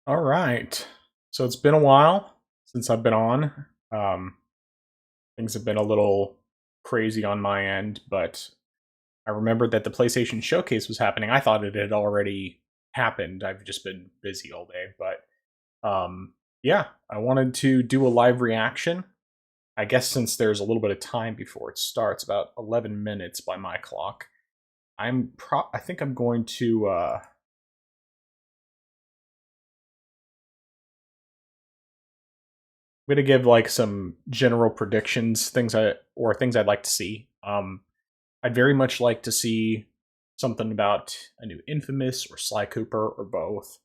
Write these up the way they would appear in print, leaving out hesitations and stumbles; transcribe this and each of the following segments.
All right. So it's been a while since I've been on. Um, Things have been a little crazy on my end, but I remembered that the PlayStation Showcase was happening. I thought it had already happened. I've just been busy all day, but yeah, I wanted to do a live reaction. I guess since there's a little bit of time before it starts, about 11 minutes by my clock. I think I'm going to I'm gonna give like some general predictions, things I'd like to see. I'd very much like to see something about a new Infamous or Sly Cooper or both.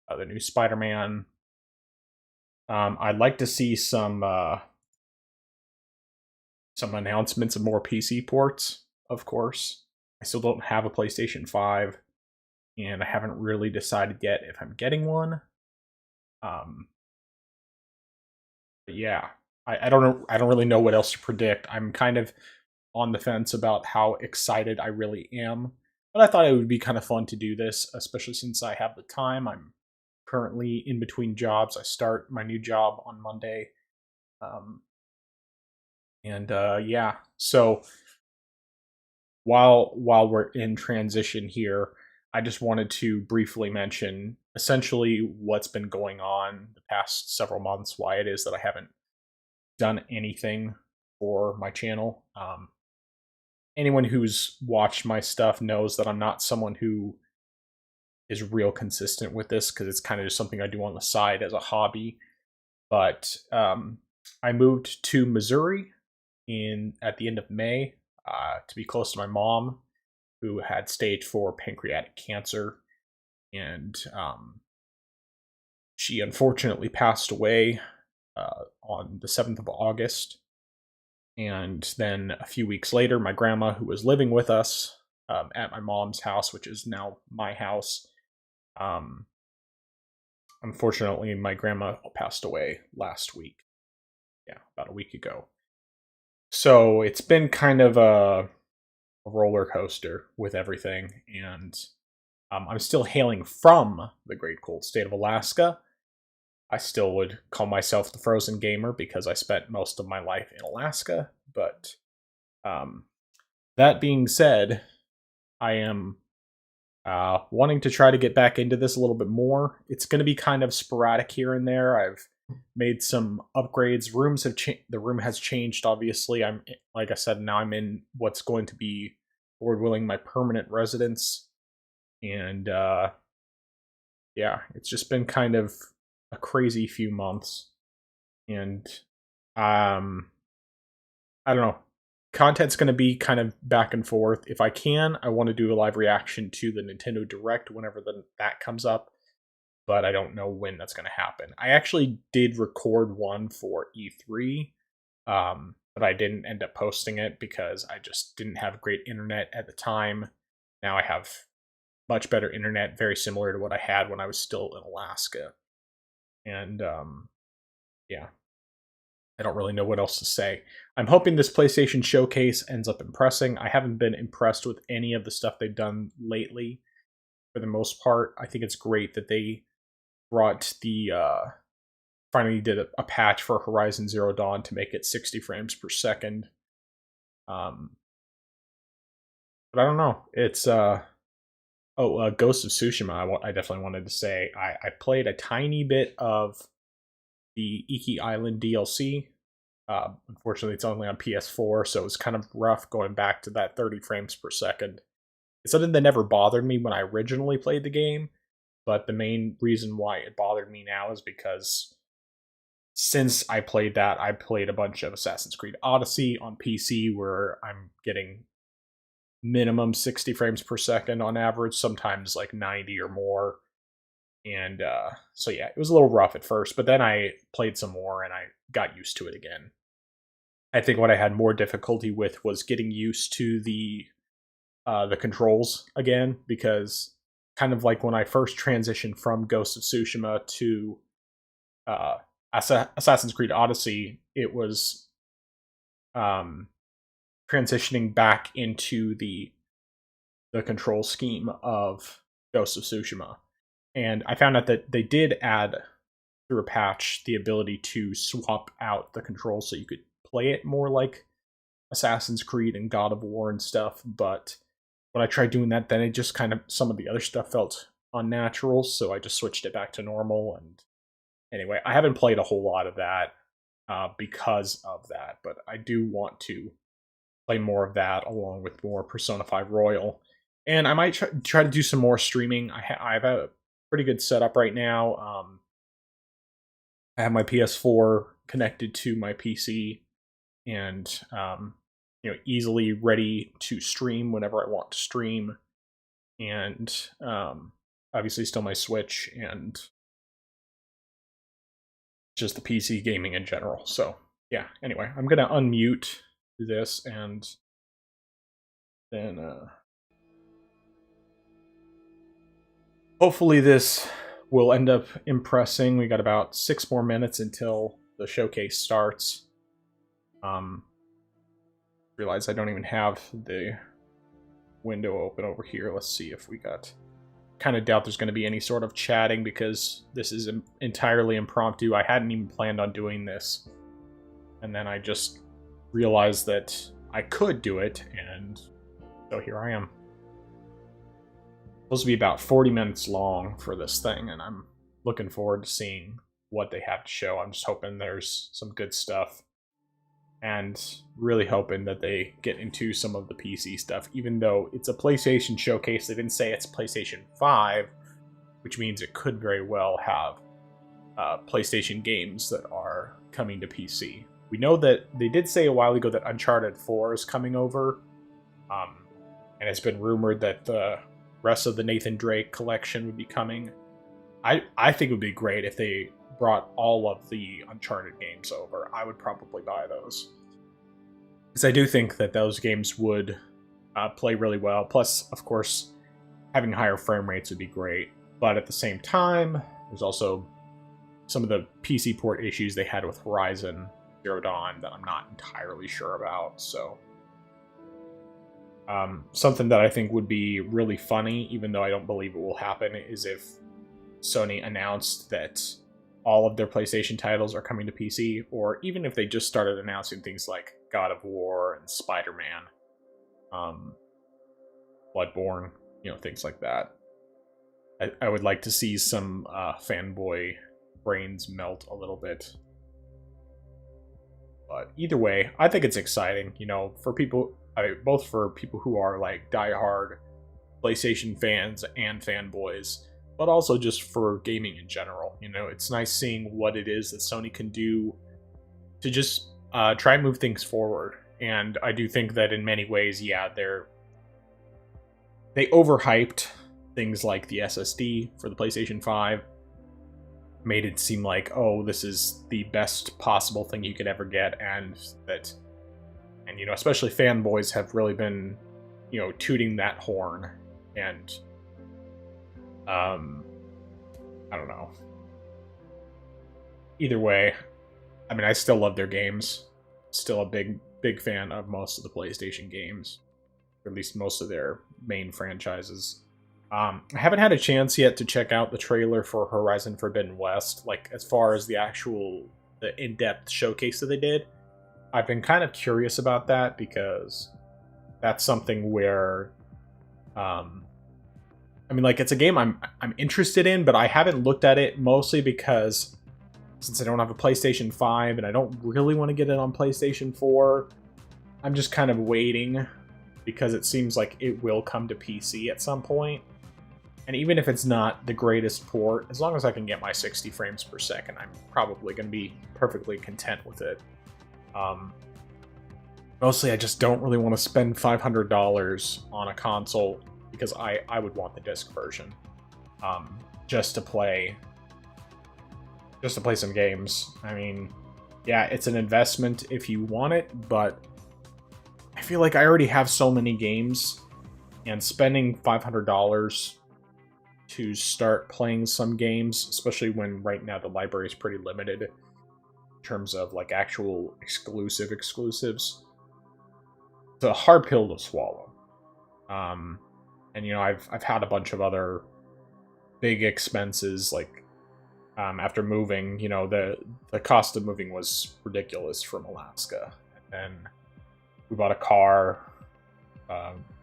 The new Spider-Man. I'd like to see some announcements of more PC ports. Of course, I still don't have a PlayStation 5, and I haven't really decided yet if I'm getting one. Um, but yeah, I don't know. I don't really know what else to predict. I'm kind of on the fence about how excited I really am. But I thought it would be kind of fun to do this, especially since I have the time. I'm currently in between jobs. I start my new job on Monday. Um, and yeah, so while we're in transition here, I just wanted to briefly mention essentially what's been going on the past several months, why it is that I haven't done anything for my channel. Anyone who's watched my stuff knows that I'm not someone who is real consistent with this because it's kind of just something I do on the side as a hobby. But I moved to Missouri in at the end of May to be close to my mom, who had stage 4 pancreatic cancer, and she unfortunately passed away on the 7th of August. And then a few weeks later, my grandma, who was living with us at my mom's house, which is now my house, um, unfortunately, my grandma passed away last week. Yeah, about a week ago. So it's been kind of a roller coaster with everything. And I'm still hailing from the great cold state of Alaska. I still would call myself the frozen gamer because I spent most of my life in Alaska. But um, that being said, I am wanting to try to get back into this a little bit more. It's going to be kind of sporadic here and there. I've made some upgrades. The room has changed. Obviously, I'm like I said. Now I'm in what's going to be, Lord willing, my permanent residence. And yeah, it's just been kind of a crazy few months. And um, I don't know. Content's going to be kind of back and forth. If I can, I want to do a live reaction to the Nintendo Direct whenever that comes up, but I don't know when that's going to happen. I actually did record one for E3, but I didn't end up posting it because I just didn't have great internet at the time. Now I have much better internet, very similar to what I had when I was still in Alaska. And yeah, I don't really know what else to say. I'm hoping this PlayStation Showcase ends up impressing. I haven't been impressed with any of the stuff they've done lately, for the most part. I think it's great that they brought finally did a patch for Horizon Zero Dawn to make it 60 frames per second. Um, but I don't know. It's Ghost of Tsushima. I definitely wanted to say I played a tiny bit of the Iki Island DLC. Unfortunately, it's only on PS4, so it's kind of rough going back to that 30 frames per second. It's something that never bothered me when I originally played the game, but the main reason why it bothered me now is because since I played that, I played a bunch of Assassin's Creed Odyssey on PC where I'm getting minimum 60 frames per second on average, sometimes like 90 or more. And so yeah, it was a little rough at first, but then I played some more and I got used to it again. I think what I had more difficulty with was getting used to the controls again, because kind of like when I first transitioned from Ghost of Tsushima to uh, Assassin's Creed Odyssey, it was um, transitioning back into the control scheme of Ghost of Tsushima. And I found out that they did add through a patch the ability to swap out the controls so you could play it more like Assassin's Creed and God of War and stuff. But when I tried doing that, then it just kind of, some of the other stuff felt unnatural, so I just switched it back to normal. And anyway, I haven't played a whole lot of that because of that, but I do want to play more of that along with more Persona 5 Royal. And I might try to do some more streaming. I have a pretty good setup right now. I have my PS4 connected to my PC, and easily ready to stream whenever I want to stream. And obviously still my Switch and just the PC gaming in general. So yeah, anyway, I'm gonna unmute this, and then hopefully this will end up impressing. We got about 6 more minutes until the showcase starts. Realize I don't even have the window open over here. Let's see if we got... Kind of doubt there's going to be any sort of chatting because this is entirely impromptu. I hadn't even planned on doing this. And then I just realized that I could do it, and so here I am. It's supposed to be about 40 minutes long for this thing, and I'm looking forward to seeing what they have to show. I'm just hoping there's some good stuff, and really hoping that they get into some of the PC stuff. Even though it's a PlayStation showcase, they didn't say it's PlayStation 5, which means it could very well have PlayStation games that are coming to PC. We know that they did say a while ago that Uncharted 4 is coming over, and it's been rumored that the rest of the Nathan Drake collection would be coming. I think it would be great if they brought all of the Uncharted games over. I would probably buy those, because I do think that those games would play really well. Plus, of course, having higher frame rates would be great. But at the same time, there's also some of the PC port issues they had with Horizon Zero Dawn that I'm not entirely sure about. So something that I think would be really funny, even though I don't believe it will happen, is if Sony announced that all of their PlayStation titles are coming to PC, or even if they just started announcing things like God of War and Spider-Man, Bloodborne, things like that. I would like to see some fanboy brains melt a little bit. But either way, I think it's exciting, for people, both for people who are like diehard PlayStation fans and fanboys, but also just for gaming in general. It's nice seeing what it is that Sony can do to just try and move things forward. And I do think that in many ways, yeah, they overhyped things like the SSD for the PlayStation 5, made it seem like, oh, this is the best possible thing you could ever get, and especially fanboys have really been, tooting that horn. And I don't know. Either way, I still love their games. Still a big fan of most of the PlayStation games, or at least most of their main franchises. I haven't had a chance yet to check out the trailer for Horizon Forbidden West, like as far as the in-depth showcase that they did. I've been kind of curious about that, because that's something where it's a game I'm interested in, but I haven't looked at it, mostly because since I don't have a PlayStation 5 and I don't really want to get it on PlayStation 4, I'm just kind of waiting, because it seems like it will come to PC at some point. And even if it's not the greatest port, as long as I can get my 60 frames per second, I'm probably going to be perfectly content with it. Mostly I just don't really want to spend $500 on a console, because I would want the disc version, just to play some games. Yeah, it's an investment if you want it, but I feel like I already have so many games, and spending $500 to start playing some games, especially when right now the library is pretty limited in terms of like actual exclusives, it's a hard pill to swallow. And I've had a bunch of other big expenses, like after moving, you know, the cost of moving was ridiculous from Alaska. And then we bought a car,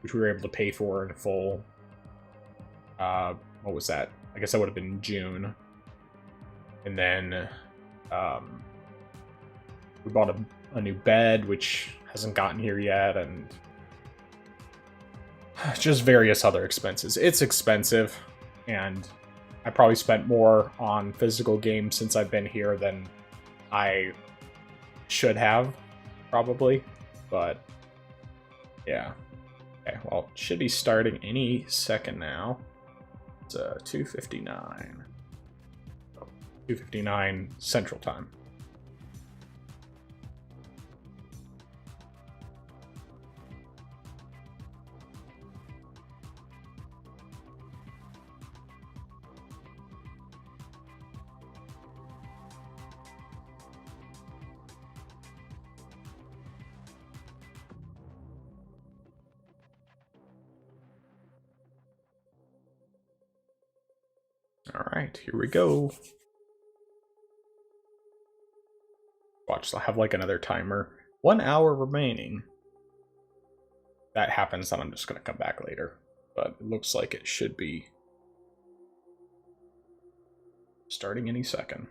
which we were able to pay for in full. What was that? I guess that would have been June. And then we bought a new bed, which hasn't gotten here yet, and just various other expenses. It's expensive, and I probably spent more on physical games since I've been here than I should have, probably. But yeah. Okay, well, it should be starting any second now. It's 2:59. 2:59 Central Time. Alright, here we go. Watch, I'll have like another timer. 1 hour remaining. If that happens, then I'm just going to come back later. But it looks like it should be starting any second.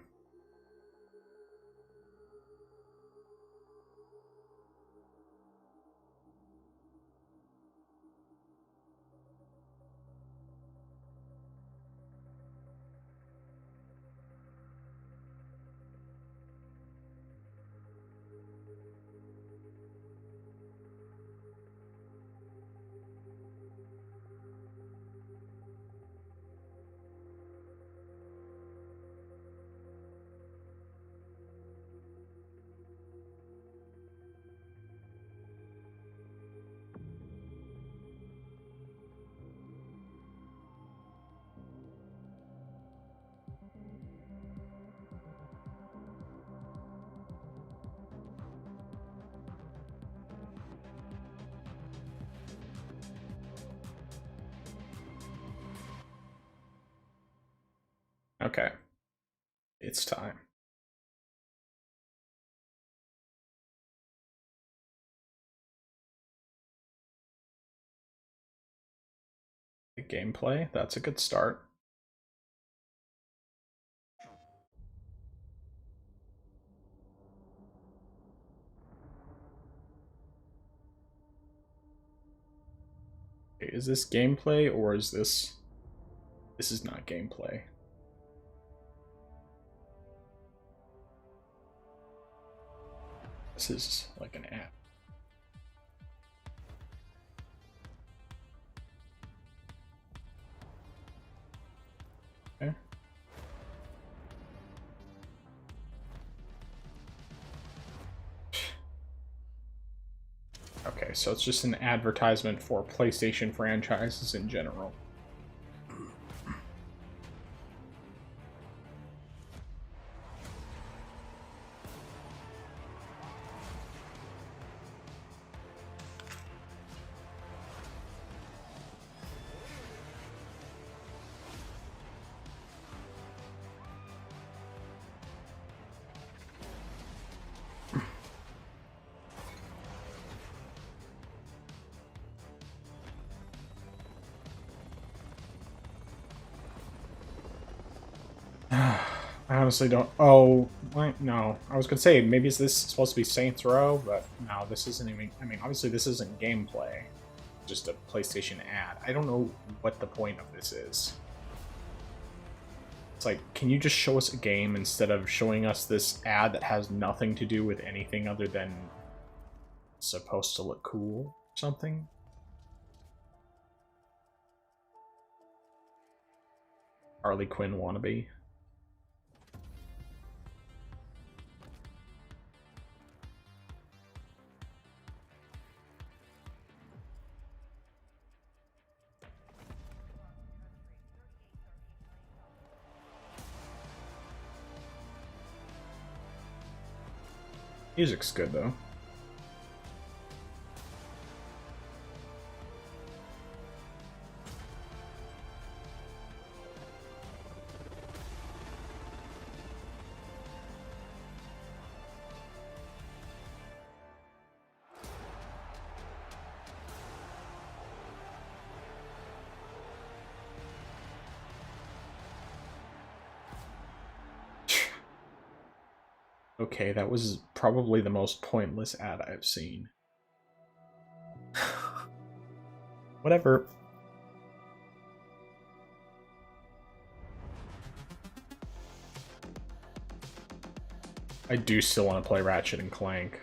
Okay. It's time. Gameplay, that's a good start. Okay, is this gameplay or is this... This is not gameplay. This is like an app. Okay. Okay, so it's just an advertisement for PlayStation franchises in general. I honestly don't... Oh, what? No. I was gonna say, maybe is this supposed to be Saints Row? But no, this isn't even... I mean, obviously this isn't gameplay. Just a PlayStation ad. I don't know what the point of this is. It's like, can you just show us a game instead of showing us this ad that has nothing to do with anything other than supposed to look cool or something? Harley Quinn wannabe. Music's good though. Okay, that was probably the most pointless ad I've seen. Whatever. I do still want to play Ratchet and Clank.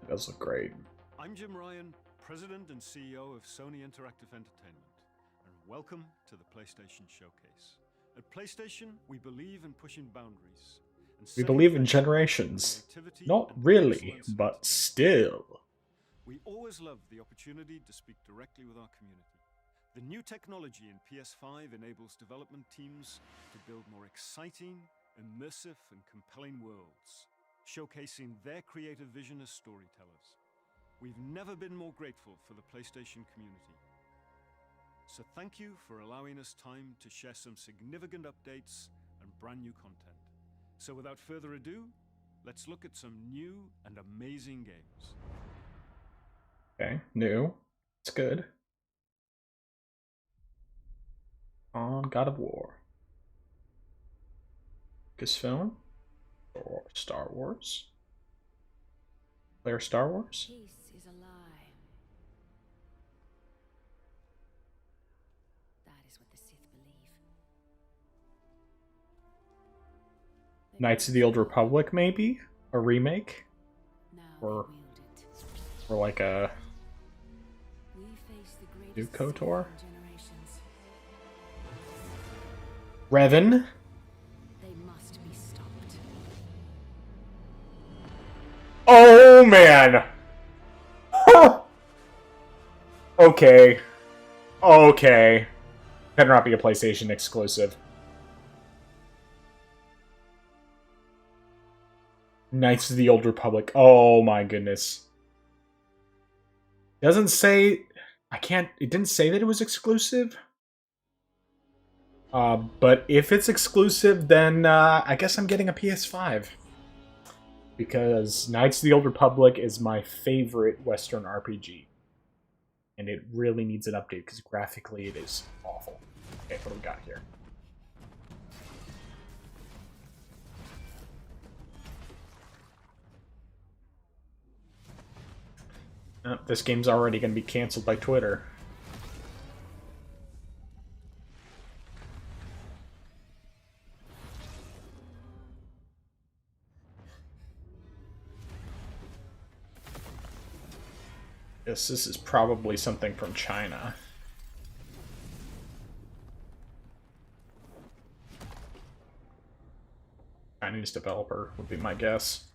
It does look great. I'm Jim Ryan, President and CEO of Sony Interactive Entertainment, and welcome to the PlayStation Showcase. At PlayStation, we believe in pushing boundaries. We believe in generations. Not really, but still. We always love the opportunity to speak directly with our community. The new technology in PS5 enables development teams to build more exciting, immersive, and compelling worlds, showcasing their creative vision as storytellers. We've never been more grateful for the PlayStation community. So thank you for allowing us time to share some significant updates and brand new content. So without further ado, let's look at some new and amazing games. Okay, new. It's good. On God of War. Lucasfilm. Or Star Wars. Player Star Wars? Peace is a lie. That is what the Sith believe. Knights of the Old Republic, maybe? A remake? Or like a new KOTOR? Revan? They must be stopped. Oh man! Okay. Okay. Better not be a PlayStation exclusive. Knights of the Old Republic. Oh my goodness. It doesn't say... it didn't say that it was exclusive. But if it's exclusive, then I guess I'm getting a PS5. Because Knights of the Old Republic is my favorite Western RPG. And it really needs an update, because graphically it is awful. Okay, what do we got here? This game's already going to be canceled by Twitter. Yes, this is probably something from China. Chinese developer would be my guess.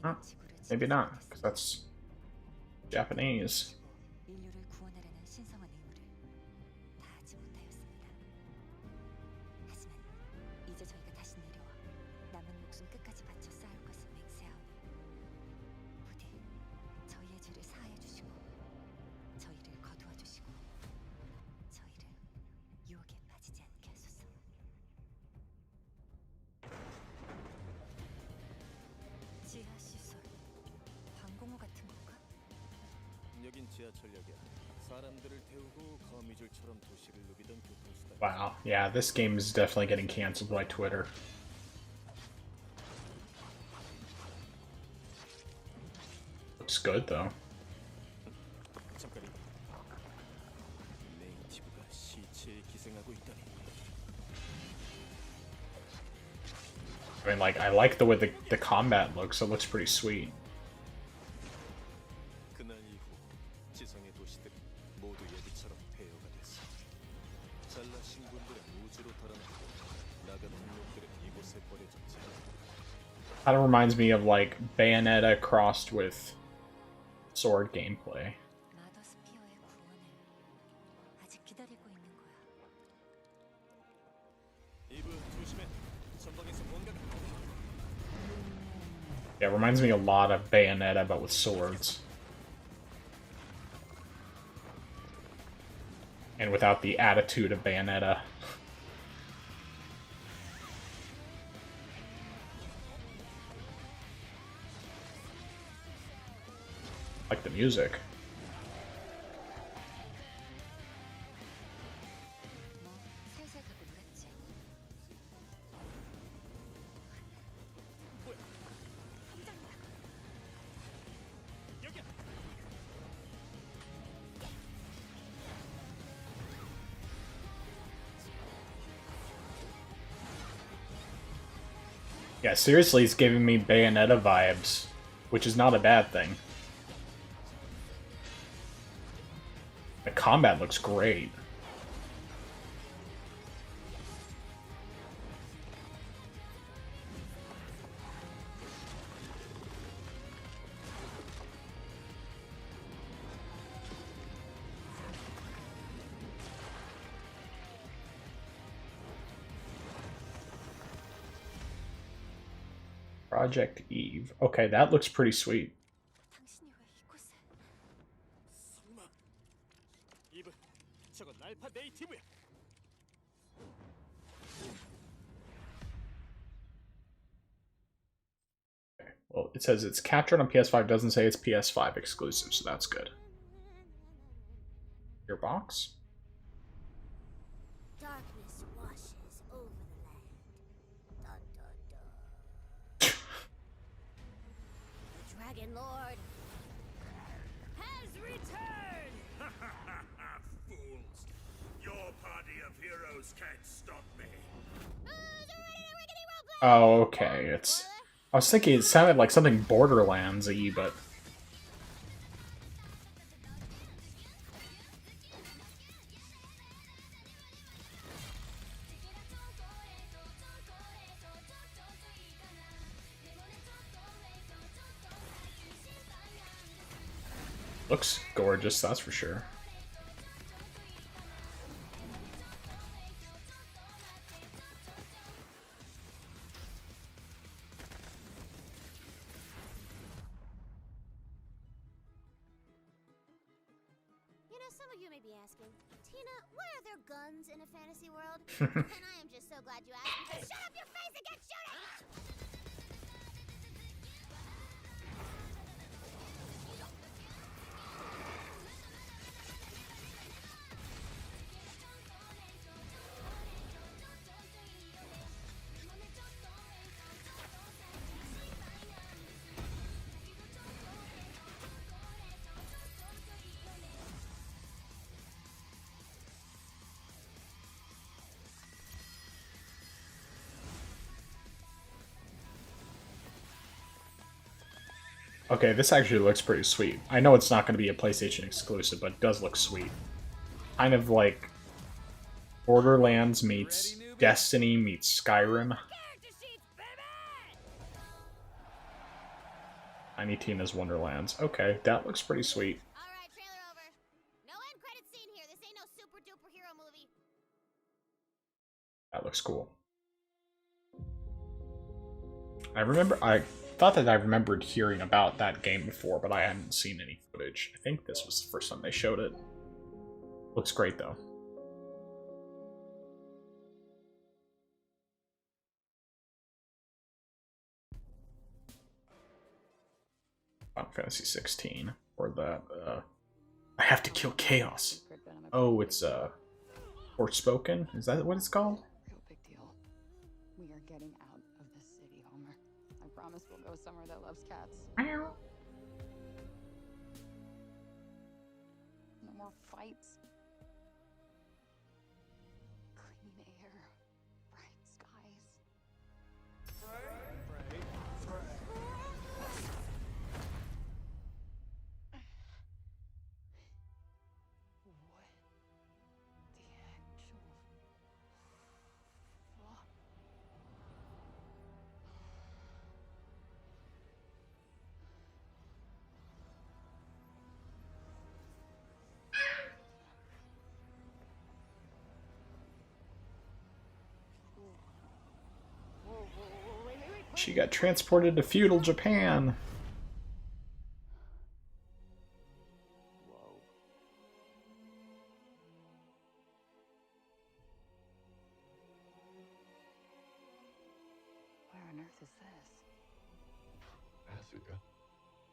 Huh, maybe not, because that's Japanese. Wow, yeah, this game is definitely getting canceled by Twitter. Looks good, though. I mean, like, I like the way the combat looks. It looks pretty sweet. Kind of reminds me of, like, Bayonetta crossed with sword gameplay. Yeah, it reminds me a lot of Bayonetta, but with swords. And without the attitude of Bayonetta. Like the music. Yeah, seriously, it's giving me Bayonetta vibes, which is not a bad thing. The combat looks great. Project Eve. Okay, that looks pretty sweet. Okay, well, it says it's captured on PS5, doesn't say it's PS5 exclusive, so that's good. Your box? Darkness washes over the land. Dun, dun, dun. The Dragon Lord has returned! Fools! Your party of heroes can't stop me. Oh, okay, it's... I was thinking it sounded like something Borderlands-y, but... Looks gorgeous, that's for sure. You know, some of you may be asking, Tina, why are there guns in a fantasy world? And I am just so glad you asked because shut up your face and get shooting! Okay, this actually looks pretty sweet. I know it's not going to be a PlayStation exclusive, but it does look sweet. Kind of like Borderlands meets Destiny meets Skyrim. Tiny Tina's Wonderlands. Okay, that looks pretty sweet. Alright, trailer over. No end credit scene here. This ain't no super duper hero movie. That looks cool. I thought that I remembered hearing about that game before, but I hadn't seen any footage. I think this was the first time they showed it. Looks great, though. Final Fantasy 16. Or that, I have to kill chaos. Oh, it's, Forspoken? Is that what it's called? Real big deal. We are getting out of the city, Homer. I promise we'll go somewhere that loves cats. Meow. No more fights. Clean air. Bright skies. What the actual fuck? Wait. She got transported to feudal Japan. Whoa. is this? Earth, yeah?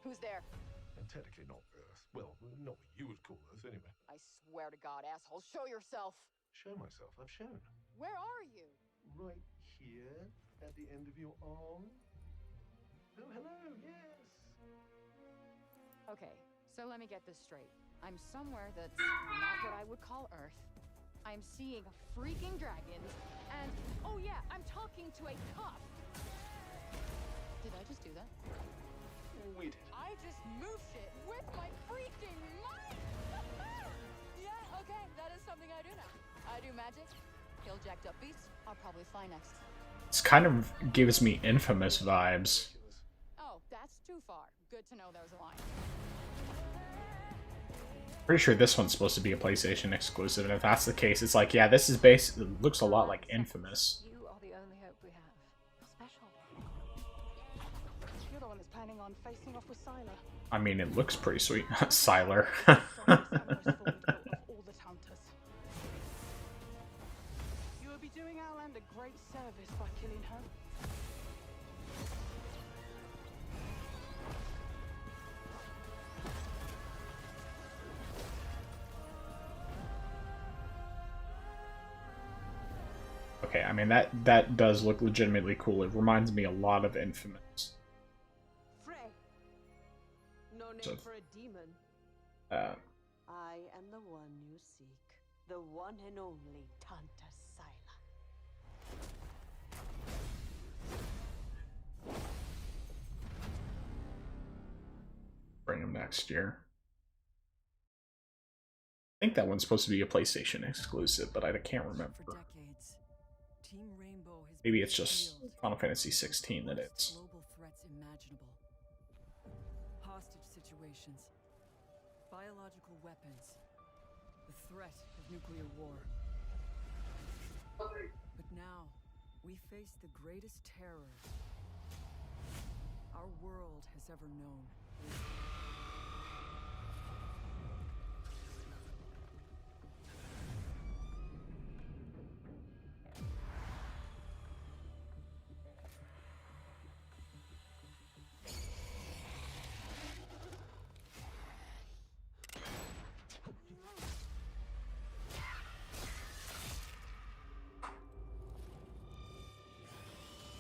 Who's there? And technically not Earth. Well, not what you would call Earth, anyway. I swear to God, asshole, show yourself! Show myself. I've shown. Where are you? Right here, at the end of your arm. Oh, hello, yes. Okay, so let me get this straight. I'm somewhere that's not what I would call Earth. I'm seeing freaking dragons, and oh yeah, I'm talking to a cop. Did I just do that? We did. I just moved shit with my freaking mind! Yeah, okay, that is something I do now. I do magic, kill jacked up beasts, I'll probably fly next. This kind of gives me Infamous vibes. Oh, that's too far. Good to know there's a line. Pretty sure this one's supposed to be a PlayStation exclusive, and if that's the case, it's like, yeah, this is based. It looks a lot like Infamous. You are the only hope we have. You're special. You're the one that's planning on facing off with Sylar. I mean, it looks pretty sweet. Sylar. All the hunters. You would be doing our land a great service by killing her. Okay, I mean, that does look legitimately cool. It reminds me a lot of Infamous. Frey. No name So, for a demon. I am the one you seek. The one and only Tanta Sylar. Bring him next year. I think that one's supposed to be a PlayStation exclusive, but I can't remember. For decades, Team Rainbow has Maybe been it's just the Final Fantasy shield 16 that against it's. global threats imaginable. Hostage situations, biological weapons, the threat of nuclear war. But now, we face the greatest terror our world has ever known.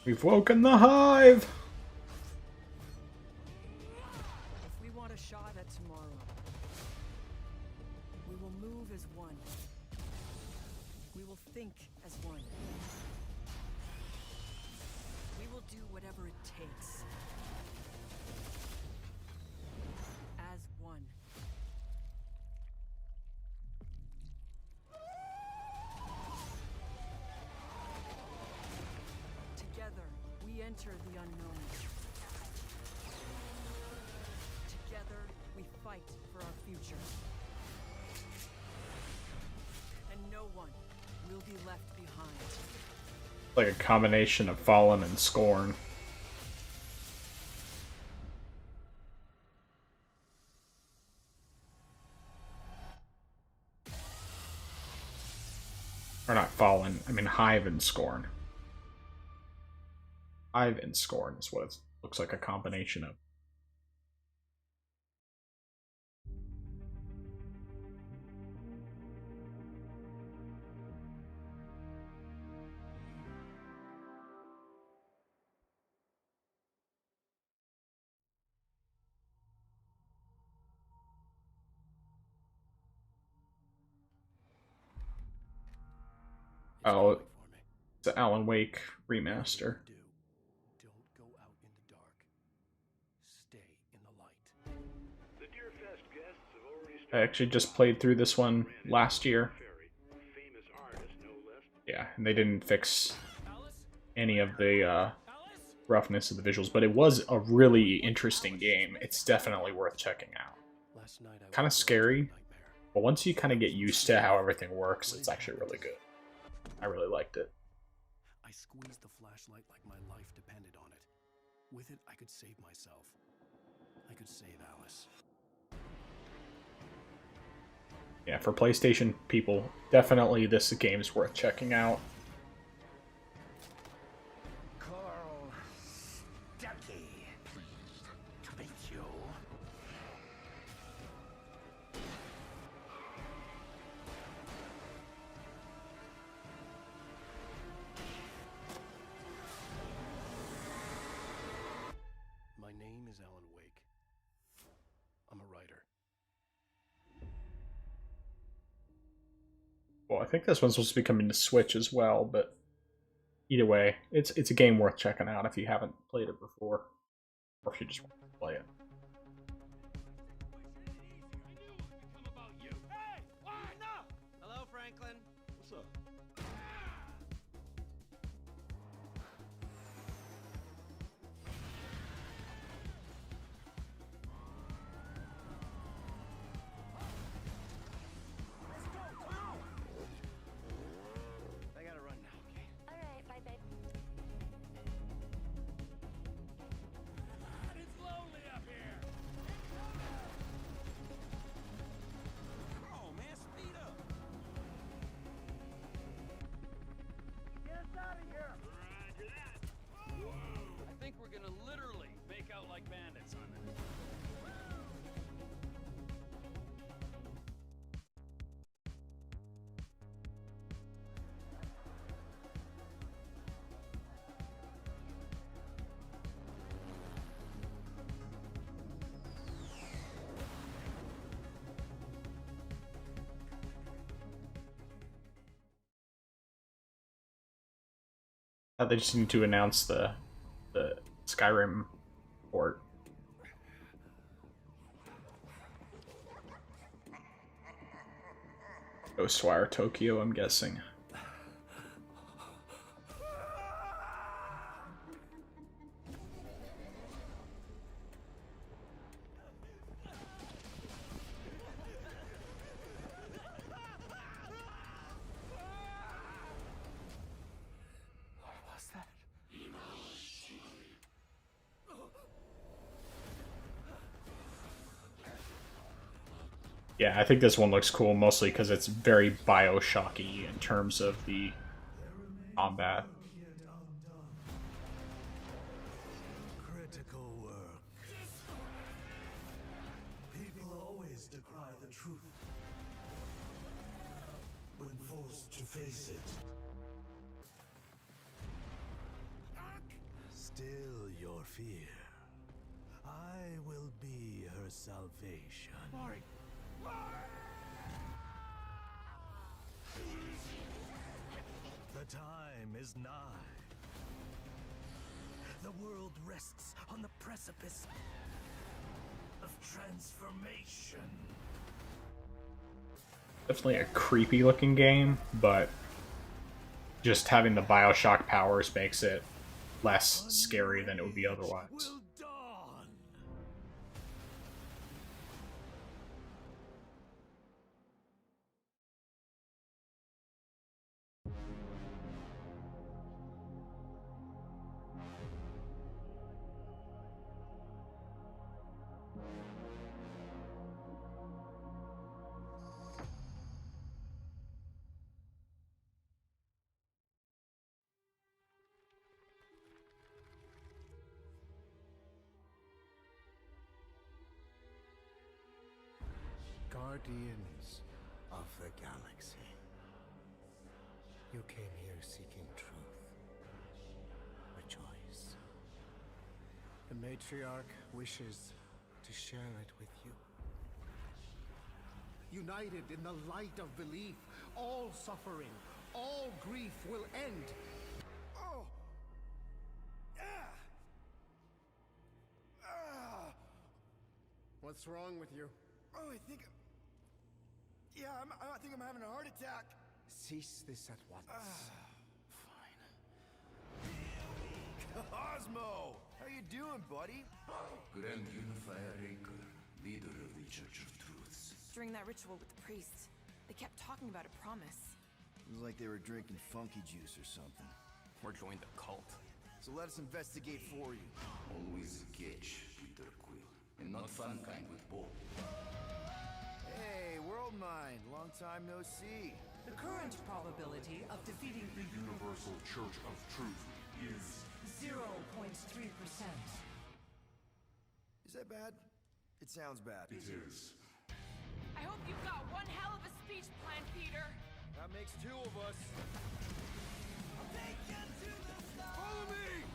We've woken the hive! If we want a shot at tomorrow, we will move as one. We will think as one. We will do whatever it takes. As one. Together, we enter the unknown. Together, we fight for our future. And no one will be left behind. Like a combination of Fallen and Scorn. Or not Fallen, I mean Hive and Scorn. Hive and Scorn is what it looks like a combination of. Oh, it's an Alan Wake remaster. Don't go out in the dark. Stay in the light. The Deerfest guests have already I actually just played through this one last year. famous artist, no less. Yeah, and they didn't fix any of the roughness of the visuals, but it was a really interesting game. It's definitely worth checking out. Kind of scary, but once you kind of get used to how everything works, it's actually really good. I really liked it. I squeezed the flashlight like my life depended on it. With it, I could save myself. I could save Alice. Yeah, for PlayStation people, definitely this game's worth checking out. Carl I think this one's supposed to be coming to Switch as well, but either way, it's a game worth checking out if you haven't played it before, or if you just want to play it. Hello, Franklin. What's up? I gotta run now, okay? Alright, bye, babe. It's lonely up here. Oh man, speed up. Get us out of here. Roger that. I think we're gonna literally make out like bandits on this. They just need to announce the Skyrim port. Ghostwire Tokyo, I'm guessing. Yeah, I think this one looks cool, mostly because it's very Bioshocky in terms of the combat. Critical work. People always decry the truth when forced to face it. Still your fear. I will be her salvation. Mari. The time is nigh. The world rests on the precipice of transformation. Definitely a creepy looking game, but just having the Bioshock powers makes it less scary than it would be otherwise. Will dawn. Guardians of the galaxy. You came here seeking truth. Rejoice. The matriarch wishes to share it with you. United in the light of belief, all suffering, all grief will end. Oh. Ah. Ah. What's wrong with you? Oh, I think I'm having a heart attack. Cease this at once. Fine. Cosmo! How you doing, buddy? Grand Unifier Raker, leader of the Church of Truths. During that ritual with the priest, they kept talking about a promise. It was like they were drinking funky juice or something. Or join the cult. So let us investigate for you. Always catch, Peter Quill. And not fun kind with Bob. Hey, World Mind, long time no see. The current probability of defeating The Universal Church of Truth is 0.3%. Is that bad? It sounds bad. It is. I hope you've got one hell of a speech plan, Peter. That makes two of us. Follow me!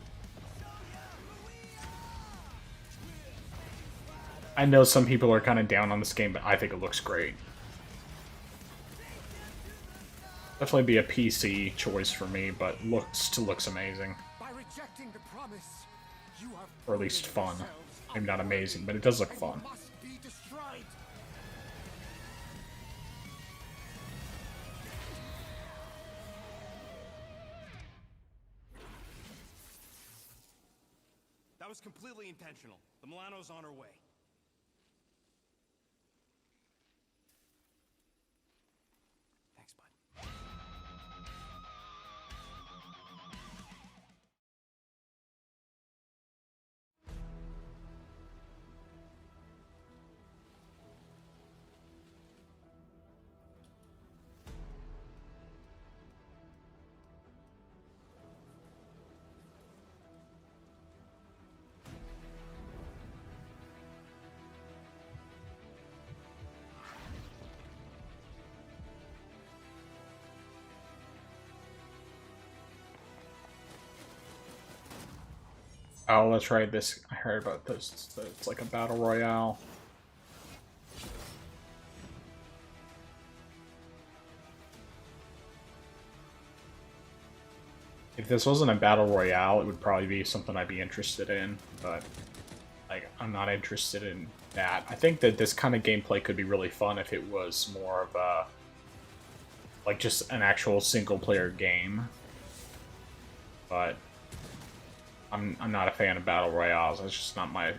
I know some people are kind of down on this game, but I think it looks great. Definitely be a PC choice for me, but still looks amazing. By rejecting the promise, you have Or at least fun. Maybe not amazing, but it does look fun. must be destroyed. That was completely intentional. The Milano's on her way. Thanks, bud. Oh, let's try this. I heard about this. It's like a battle royale. If this wasn't a battle royale, it would probably be something I'd be interested in, but like I'm not interested in that. I think that this kind of gameplay could be really fun if it was more of a like just an actual single player game. But I'm not a fan of battle royales. That's just not my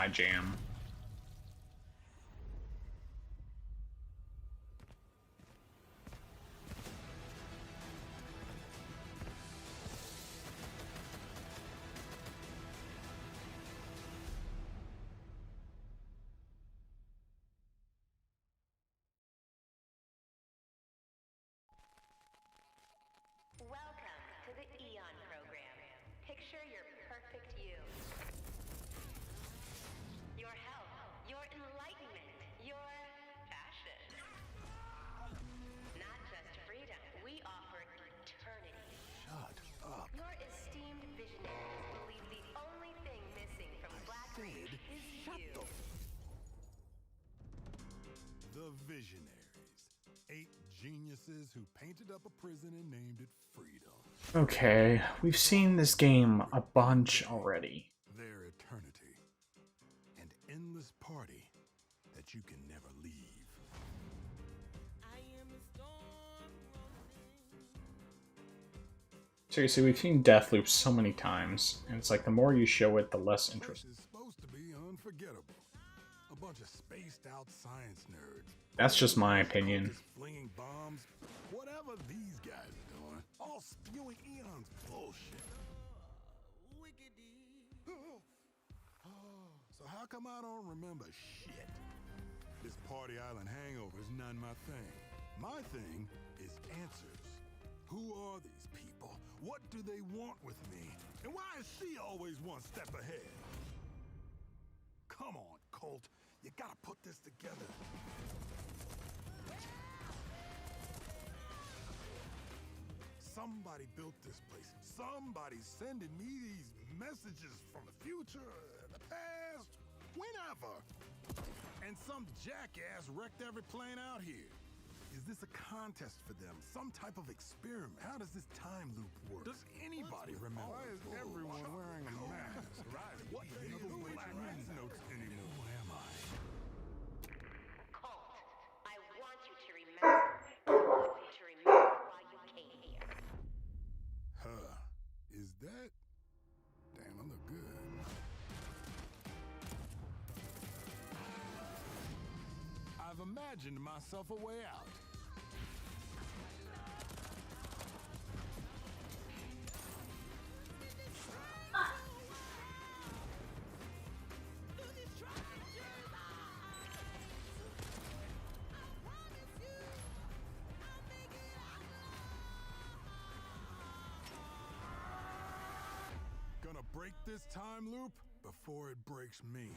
jam. Welcome to the Eon program. Picture your perfect you. Your health, your enlightenment, your fashion. Not just freedom, we offer eternity. Shut up. Your esteemed visionaries believe the only thing missing from Black Reach is you. The Visionaries. 8 geniuses who painted up a prison and named it Freedom. Okay, we've seen this game a bunch already. Their eternity. An endless party that you can never leave. Seriously, we've seen Deathloop so many times, and it's like the more you show it, the less interest. This is supposed to be unforgettable. A bunch of spaced out science nerds. That's just my opinion. Flinging bombs. Whatever these guys are doing. All spewing Eon's bullshit. So how come I don't remember shit? This Party Island hangover is none my thing. My thing is answers. Who are these people? What do they want with me? And why is she always one step ahead? Come on, Colt. You gotta put this together. Somebody built this place. Somebody's sending me these messages from the future, the past, whenever. And some jackass wrecked every plane out here. Is this a contest for them? Some type of experiment? How does this time loop work? Does anybody remember? Why is everyone wearing a mask? What the hell is notes anymore? Who am I? Colt, I want you to remember. I want you to remember why you came here. Huh. Is that? Damn, I look good. I've imagined myself a way out. Gonna break this time loop before it breaks me.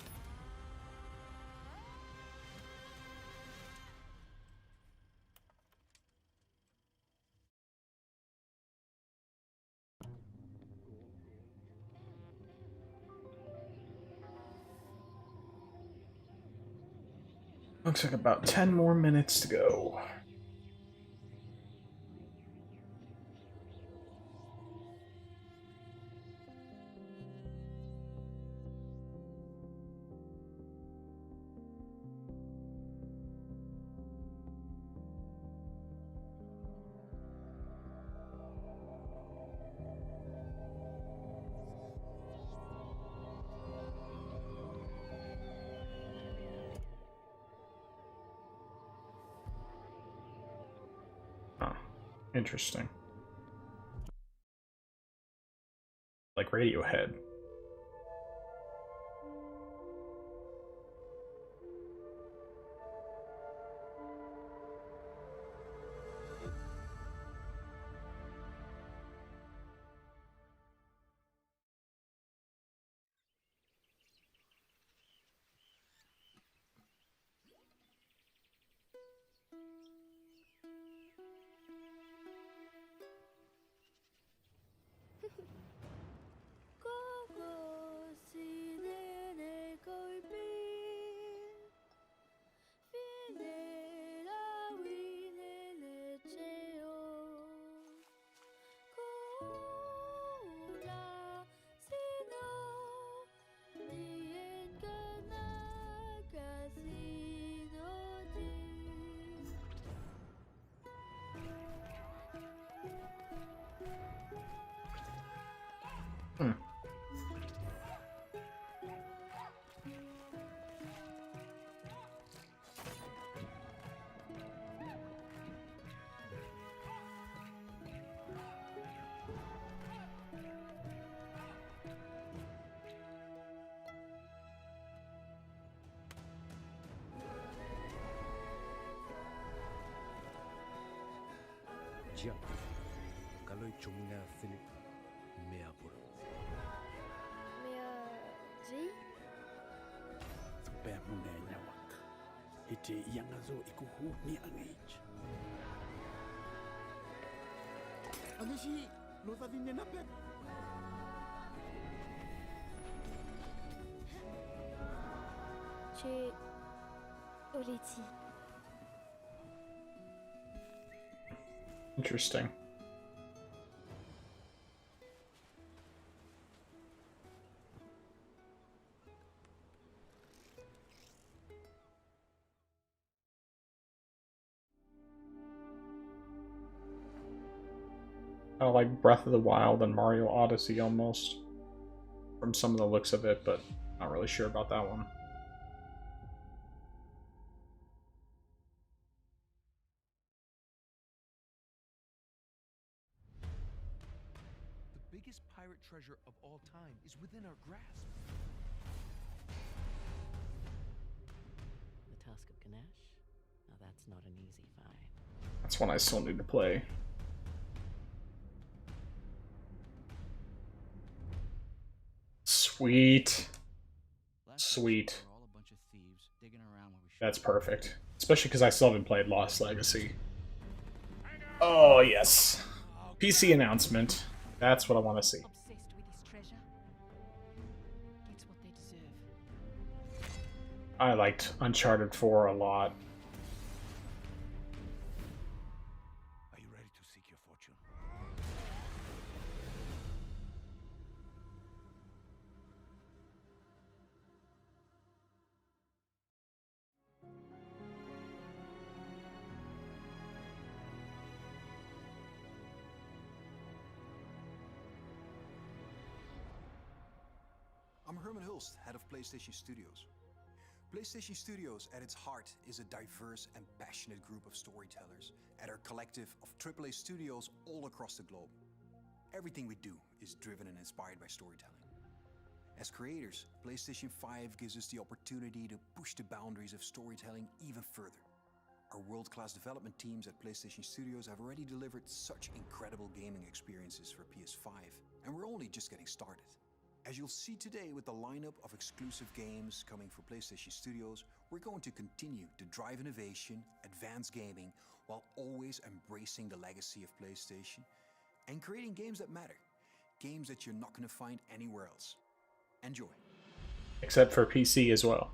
Looks like about 10 more minutes to go. Interesting. Like Radiohead. Hmm. Jump. Kalau cuma Philip Meapur. Meaji? Sebab muna nyawak. Iti yang azo ikuhu ni ang age. Ano si Lota din niya napet? Chez Oleti. Interesting. Kind of like Breath of the Wild and Mario Odyssey almost, from some of the looks of it, but not really sure about that one. The biggest pirate treasure of all time is within our grasp. The Tusk of Ganesh? Now that's not an easy find. That's one I still need to play. Sweet. Sweet. That's perfect. Especially because I still haven't played Lost Legacy. Oh, yes. PC announcement. That's what I want to see. I liked Uncharted 4 a lot. Are you ready to seek your fortune? I'm Herman Hulst, head of PlayStation Studios. PlayStation Studios, at its heart, is a diverse and passionate group of storytellers at our collective of AAA studios all across the globe. Everything we do is driven and inspired by storytelling. As creators, PlayStation 5 gives us the opportunity to push the boundaries of storytelling even further. Our world-class development teams at PlayStation Studios have already delivered such incredible gaming experiences for PS5, and we're only just getting started. As you'll see today with the lineup of exclusive games coming for PlayStation Studios, we're going to continue to drive innovation, advance gaming, while always embracing the legacy of PlayStation and creating games that matter. Games that you're not going to find anywhere else. Enjoy. Except for PC as well.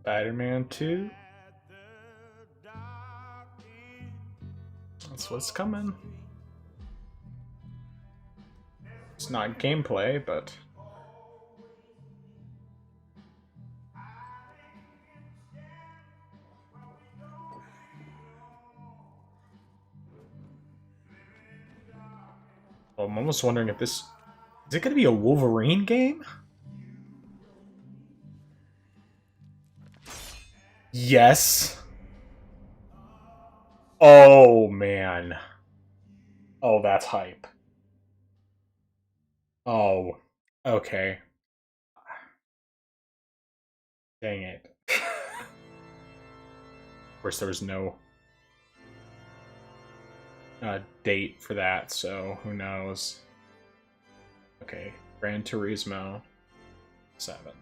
Spider-Man 2. That's what's coming. It's not gameplay, but I'm almost wondering if this is it going to be a Wolverine game? Yes. Oh, man. Oh, that's hype. Oh, okay. Dang it. Of course, there was no date for that, so who knows. Okay, Gran Turismo 7.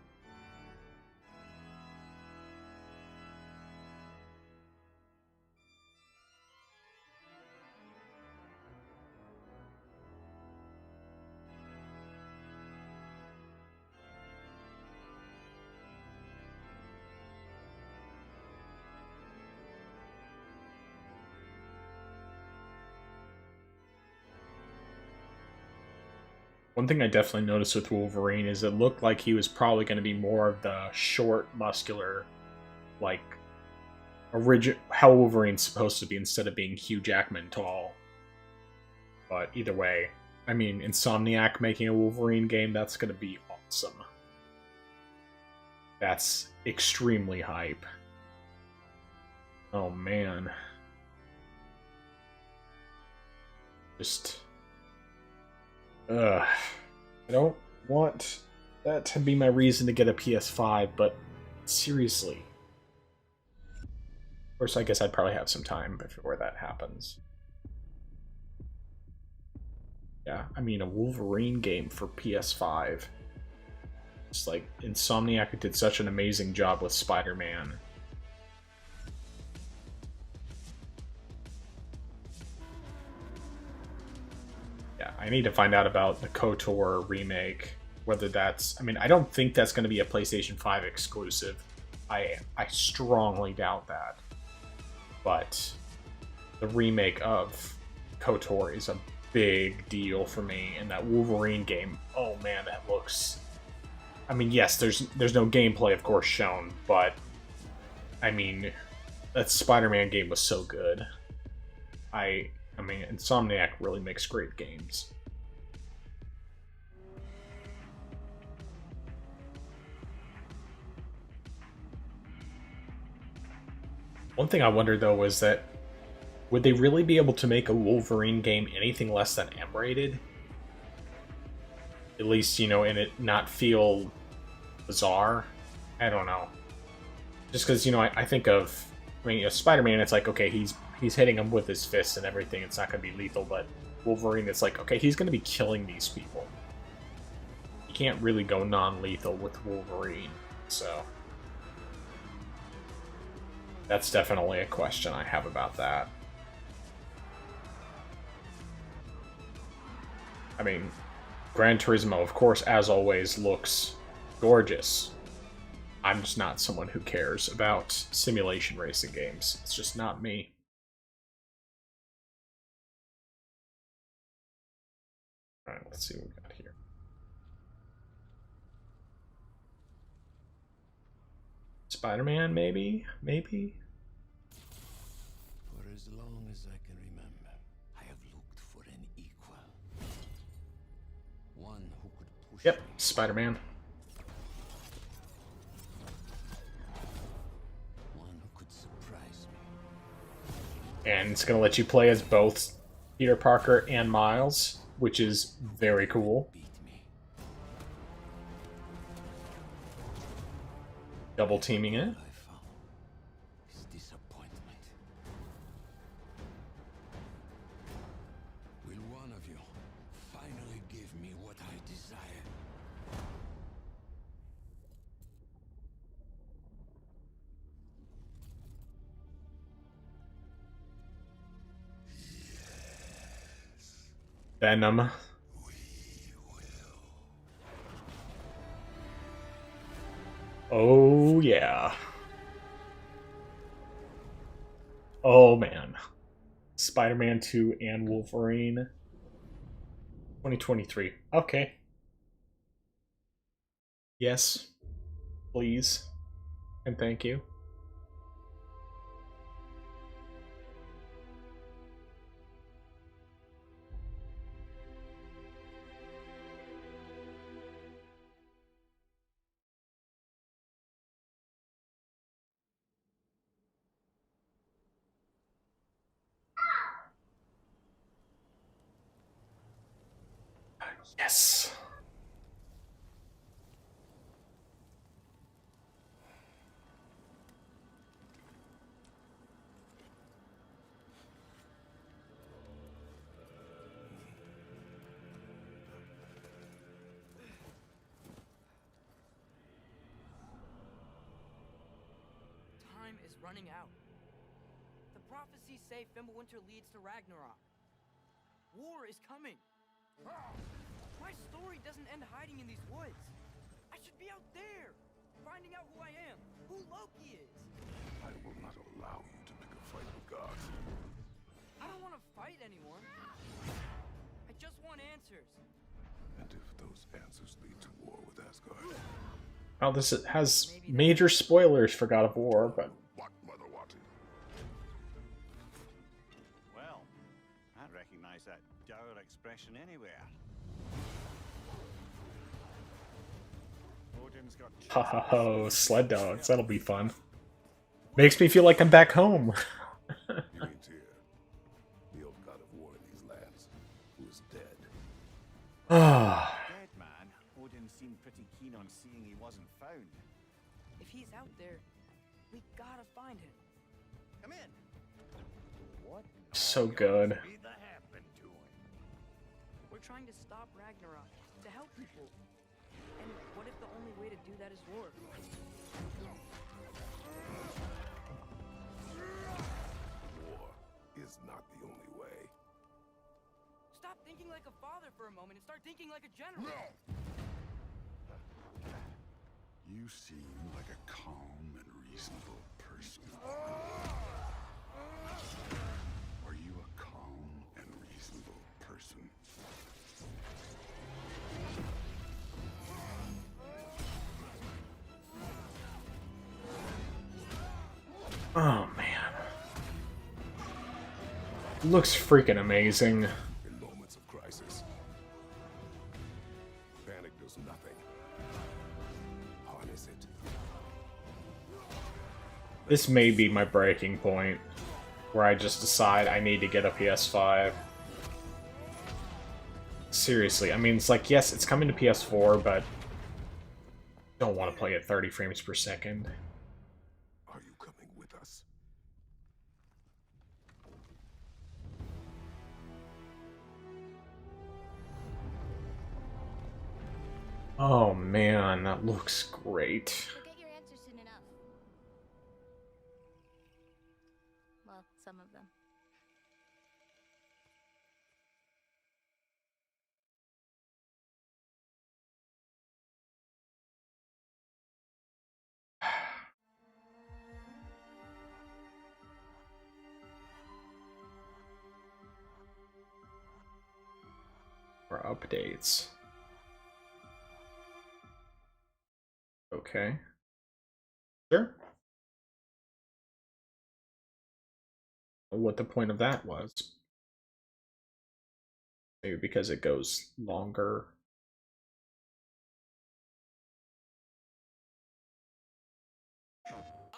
One thing I definitely noticed with Wolverine is it looked like he was probably going to be more of the short, muscular, like, how Wolverine's supposed to be instead of being Hugh Jackman tall. But either way, I mean, Insomniac making a Wolverine game, that's going to be awesome. That's extremely hype. Oh, man. Just... I don't want that to be my reason to get a PS5, but seriously. Of course, I guess I'd probably have some time before that happens. Yeah, I mean, a Wolverine game for PS5. It's like, Insomniac did such an amazing job with Spider-Man. Yeah, I need to find out about the KOTOR remake. Whether that's... I mean, I don't think that's going to be a PlayStation 5 exclusive. I strongly doubt that. But the remake of KOTOR is a big deal for me. And that Wolverine game, oh man, that looks... I mean, yes, there's no gameplay, of course, shown. But, I mean, that Spider-Man game was so good. I mean, Insomniac really makes great games. One thing I wonder, though, is that would they really be able to make a Wolverine game anything less than M-rated? At least, you know, and it not feel bizarre? I don't know. Just because, you know, I think of... I mean, you know, Spider-Man, it's like, okay, he's hitting him with his fists and everything, it's not going to be lethal, but Wolverine, it's like, okay, he's going to be killing these people. You can't really go non-lethal with Wolverine, so... That's definitely a question I have about that. I mean, Gran Turismo, of course, as always, looks gorgeous. I'm just not someone who cares about simulation racing games. It's just not me. Alright, let's see what we got here. Spider-Man, maybe? Maybe? For as long as I can remember, I have looked for an equal. One who could push. Yep, Spider-Man. One who could surprise me. And it's gonna let you play as both Peter Parker and Miles, which is very cool. Double teaming it. Is disappointment. Will one of you finally give me what I desire? Venom. Oh, yeah. Oh, man. Spider-Man 2 and Wolverine. 2023. Okay. Yes. Please. And thank you. Yes. Time is running out. The prophecies say Fimbulwinter leads to Ragnarok. War is coming. My story doesn't end hiding in these woods. I should be out there, finding out who I am, who Loki is. I will not allow you to pick a fight with gods. I don't want to fight anyone. I just want answers. And if those answers lead to war with Asgard, Well, this has major spoilers for God of War, but Well, I'd recognize that dour expression anywhere. Odin's got oh, sled dogs, that'll be fun. Makes me feel like I'm back home. you ain't here. The old God of War in these lands, who is dead. Dead man. Odin seemed pretty keen on seeing he wasn't found. If he's out there, we gotta find him. Come in. What? So good. We're trying to stop Ragnarok, to help people. And what if the only way to do that is war? War is not the only way. Stop thinking like a father for a moment and start thinking like a general. You seem like a calm and reasonable person. Are you a calm and reasonable person? Oh man. Looks freaking amazing. In moments of crisis, panic does nothing. Harness it. This may be my breaking point, where I just decide I need to get a PS5. Seriously, I mean, it's like, yes, it's coming to PS4, but I don't want to play at 30 frames per second. Are you coming with us? Oh man, that looks great. You'll get your answer soon enough. Well, some of them. For updates. Okay. Sure. What the point of that was. Maybe because it goes longer.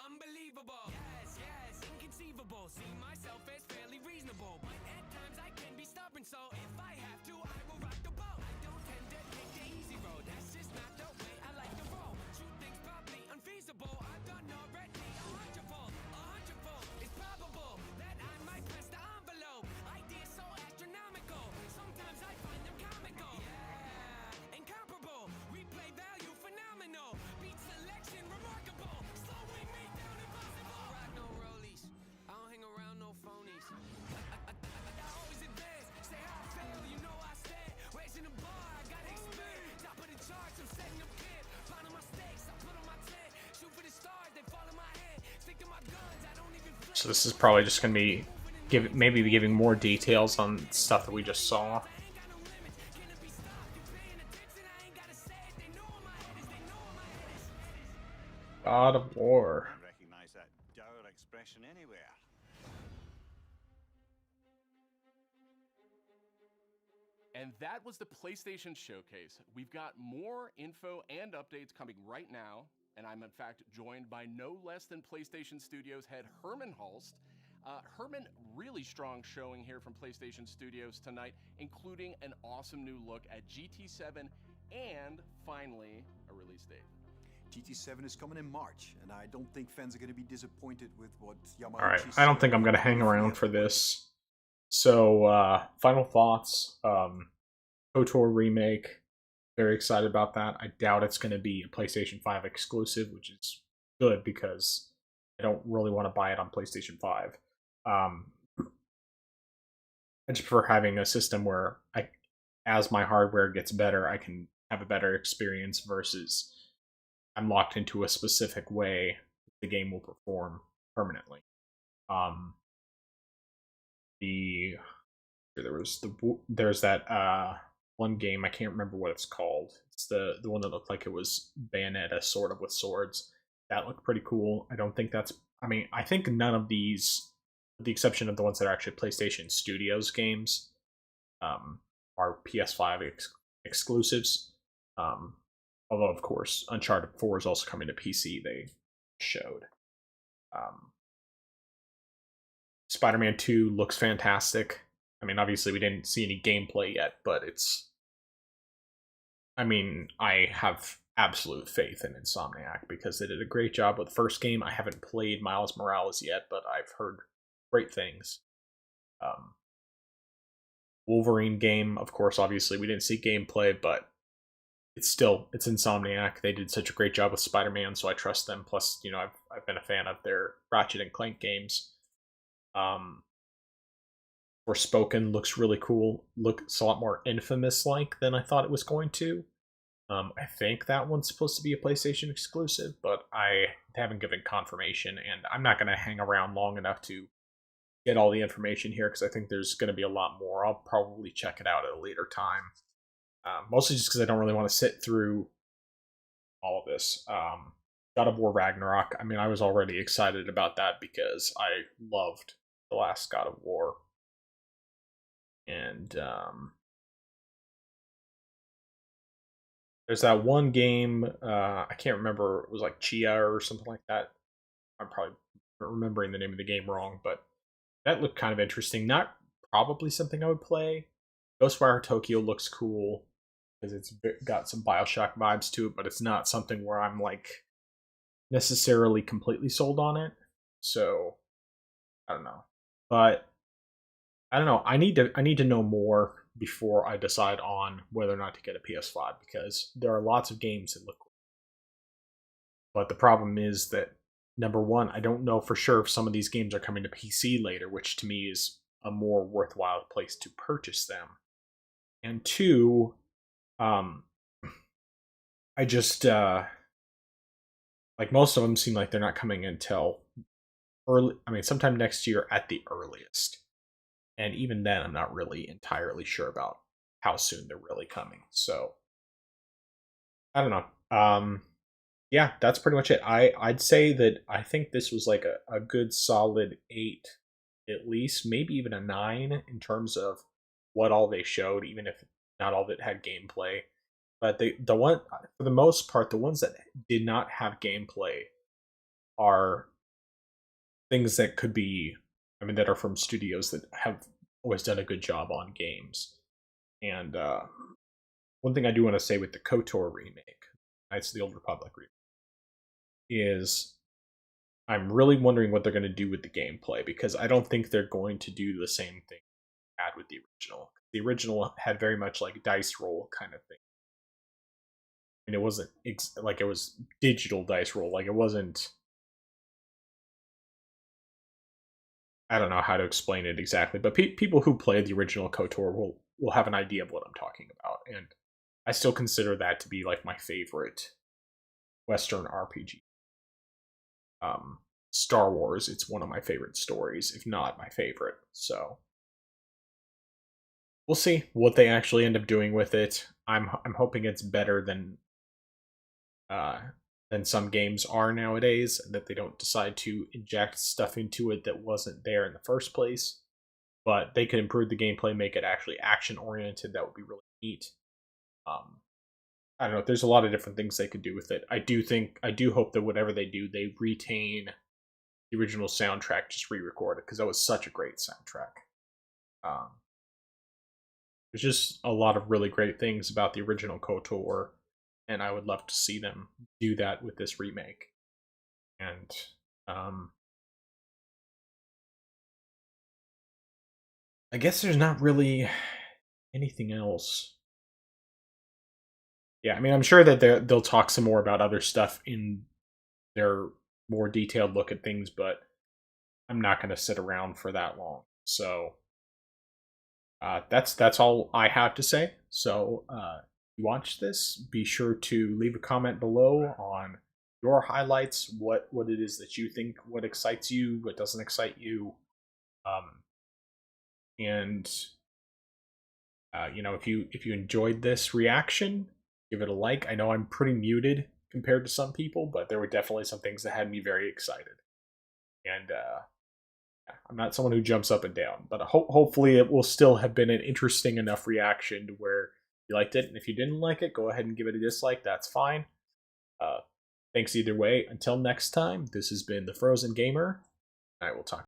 Unbelievable. Yes, yes, inconceivable. See myself as fairly reasonable, but at times I can be stubborn. So if I have to, I will rock the boat. I don't tend to take the easy road. That's just not the way I like to roll. Shoot things probably unfeasible. I've done already a hundredfold. A hundredfold is probable that I might press the envelope. Ideas so astronomical. Sometimes I find them comical. Yeah, incomparable. Replay value phenomenal. Beat selection remarkable. Slowing me down impossible. Rock no rollies. I don't hang around no phonies. I always advance. Say how I fail, you know I stand. Raising the bar, I gotta expand. Top of the charts, I'm setting up camp. Finding my stakes, I put on my tent. Shoot for the stars, they fall in my hand. Stick to my guns, I don't even flip. So this is probably just gonna be maybe giving more details on stuff that we just saw. God of War. I recognize that dour expression anywhere. And that was the PlayStation Showcase. We've got more info and updates coming right now, and I'm in fact joined by no less than PlayStation Studios head Herman Hulst. Herman, really strong showing here from PlayStation Studios tonight, including an awesome new look at GT7 and finally a release date. GT7 is coming in March, and I don't think fans are going to be disappointed with what Yamauchi. All right, I don't think I'm going to hang around for this. So, final thoughts. KOTOR remake. Very excited about that. I doubt it's going to be a PlayStation 5 exclusive, which is good because I don't really want to buy it on PlayStation 5. I just prefer having a system where as my hardware gets better, I can have a better experience versus I'm locked into a specific way the game will perform permanently. There's that one game, I can't remember what it's called. It's the one that looked like it was Bayonetta sort of with swords. That looked pretty cool. I don't think that's I think none of these, with the exception of the ones that are actually PlayStation Studios games, are PS5 exclusives. Although, of course, Uncharted 4 is also coming to PC, they showed. Spider-Man 2 looks fantastic. Obviously we didn't see any gameplay yet, but I have absolute faith in Insomniac because they did a great job with the first game. I haven't played Miles Morales yet, but I've heard great things. Wolverine game, of course, obviously we didn't see gameplay, but it's Insomniac. They did such a great job with Spider-Man, so I trust them. Plus, I've been a fan of their Ratchet and Clank games. Forspoken looks really cool. Looks a lot more Infamous-like than I thought it was going to. I think that one's supposed to be a PlayStation exclusive, but I haven't given confirmation, and I'm not going to hang around long enough to get all the information here because I think there's going to be a lot more. I'll probably check it out at a later time. Mostly just because I don't really want to sit through all of this. God of War Ragnarok, I was already excited about that because I loved the last God of War. And there's that one game, I can't remember, it was like Chia or something like that. I'm probably remembering the name of the game wrong, but that looked kind of interesting. Not probably something I would play. Ghostwire Tokyo looks cool because it's got some BioShock vibes to it, but it's not something where I'm necessarily completely sold on it. So I don't know. But I don't know. I need to know more before I decide on whether or not to get a PS5 because there are lots of games that look cool. But the problem is that number one, I don't know for sure if some of these games are coming to PC later, which to me is a more worthwhile place to purchase them. And two, I just most of them seem like they're not coming until early. Sometime next year at the earliest. And even then, I'm not really entirely sure about how soon they're really coming. So, I don't know. Yeah, that's pretty much it. I'd say that I think this was like a good solid 8, at least, maybe even a 9 in terms of what all they showed, even if not all of it had gameplay. But the one, for the most part, the ones that did not have gameplay are things that could be, that are from studios that have always done a good job on games. And one thing I do want to say with the KOTOR remake, Knights of the Old Republic remake, is I'm really wondering what they're going to do with the gameplay because I don't think they're going to do the same thing they had with the original. The original had very much like dice roll kind of thing. It wasn't like it was digital dice roll. Like it wasn't. I don't know how to explain it exactly, but people who play the original KOTOR will have an idea of what I'm talking about, and I still consider that to be like my favorite Western RPG. Star Wars, it's one of my favorite stories, if not my favorite. So we'll see what they actually end up doing with it. I'm hoping it's better than some games are nowadays, and that they don't decide to inject stuff into it that wasn't there in the first place. But they could improve the gameplay, make it actually action oriented. That would be really neat. I don't know. There's a lot of different things they could do with it. I do hope that whatever they do, they retain the original soundtrack just re-recorded, because that was such a great soundtrack. There's just a lot of really great things about the original KOTOR, and I would love to see them do that with this remake. And I guess there's not really anything else. Yeah, I mean, I'm sure that they'll talk some more about other stuff in their more detailed look at things, but I'm not going to sit around for that long. So that's all I have to say. So you watch this, be sure to leave a comment below on your highlights, what it is that you think, what excites you, what doesn't excite you, and you know, if you enjoyed this reaction, give it a like. I know I'm pretty muted compared to some people, but there were definitely some things that had me very excited. And I'm not someone who jumps up and down, but hopefully it will still have been an interesting enough reaction to where you liked it. And if you didn't like it, go ahead and give it a dislike. That's fine. Thanks either way. Until next time, this has been The Frozen Gamer. I will talk